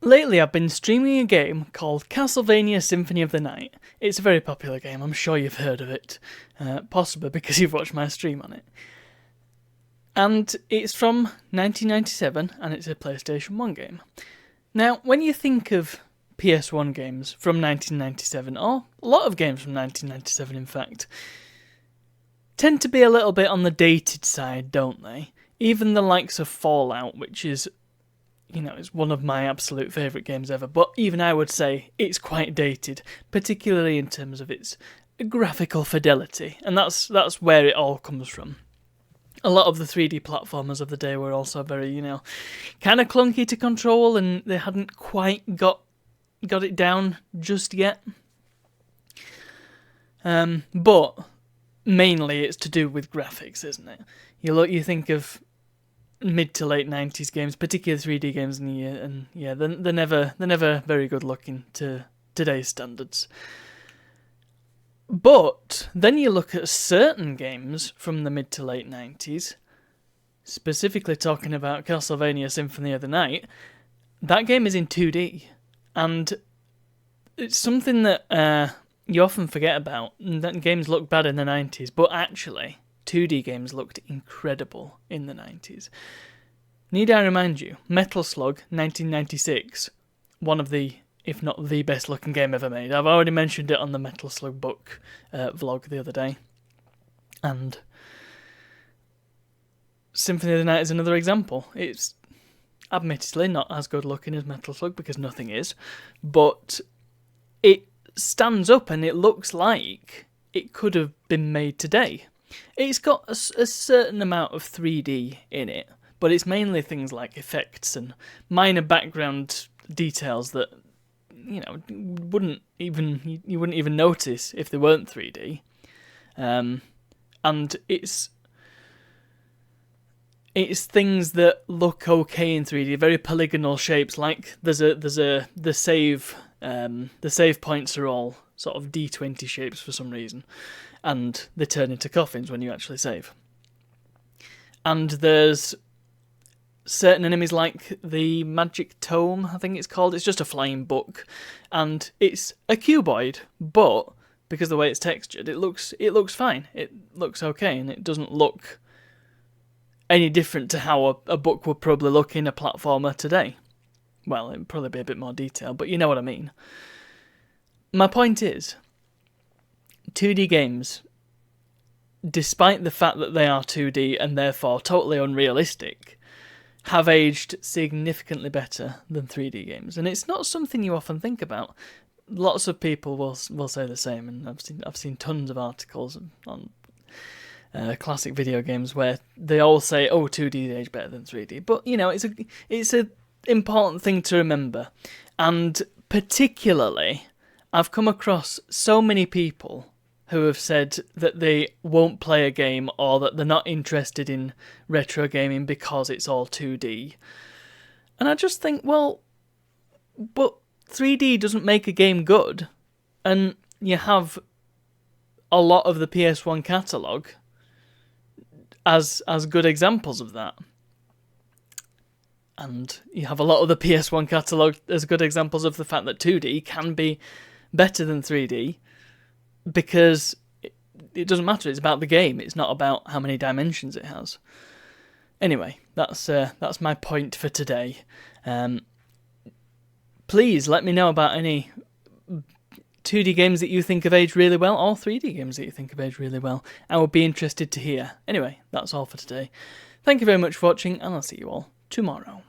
lately I've been streaming a game called Castlevania Symphony of the Night. It's a very popular game, I'm sure you've heard of it, possibly because you've watched my stream on it. And it's from 1997, and it's a PlayStation 1 game. Now, when you think of PS1 games from 1997, or a lot of games from 1997 in fact, tend to be a little bit on the dated side, don't they? Even the likes of Fallout, which is, is one of my absolute favourite games ever, but even I would say it's quite dated, particularly in terms of its graphical fidelity, and that's where it all comes from. A lot of the 3D platformers of the day were also very, kind of clunky to control, and they hadn't quite got it down just yet. But mainly it's to do with graphics, isn't it? You think of mid to late 90s games, particularly 3D games, and they're never very good looking to today's standards. But then you look at certain games from the mid to late 90s, specifically talking about Castlevania Symphony of the Night. That game is in 2D, and it's something that you often forget about. That games look bad in the 90s, but actually 2D games looked incredible in the 90s. Need I remind you, Metal Slug 1996, one of the, if not the best looking game ever made. I've already mentioned it on the Metal Slug book vlog the other day. And Symphony of the Night is another example. It's admittedly not as good looking as Metal Slug, because nothing is, but it stands up and it looks like it could have been made today. It's got a certain amount of 3D in it, but it's mainly things like effects and minor background details that you wouldn't even notice if they weren't 3D. And it's things that look okay in 3D, very polygonal shapes. Like the save points are all sort of D20 shapes for some reason, and they turn into coffins when you actually save. And there's certain enemies like the Magic Tome, I think it's called. It's just a flying book, and it's a cuboid, but because of the way it's textured, it looks fine. It looks okay, and it doesn't look any different to how a book would probably look in a platformer today. Well, it'd probably be a bit more detailed, but you know what I mean. My point is, 2D games, despite the fact that they are 2D and therefore totally unrealistic, have aged significantly better than 3D games, and it's not something you often think about. Lots of people will say the same, and I've seen tons of articles on classic video games where they all say, "Oh, 2D age better than 3D," but it's a important thing to remember, and particularly, I've come across so many people who have said that they won't play a game or that they're not interested in retro gaming because it's all 2D. And I just think, well, but 3D doesn't make a game good. And you have a lot of the PS1 catalogue as good examples of that. And you have a lot of the PS1 catalogue as good examples of the fact that 2D can be better than 3D, because it doesn't matter. It's about the game. It's not about how many dimensions it has. Anyway, that's my point for today. Please let me know about any 2D games that you think have aged really well, or 3D games that you think have aged really well. I would be interested to hear. Anyway, that's all for today. Thank you very much for watching, and I'll see you all tomorrow.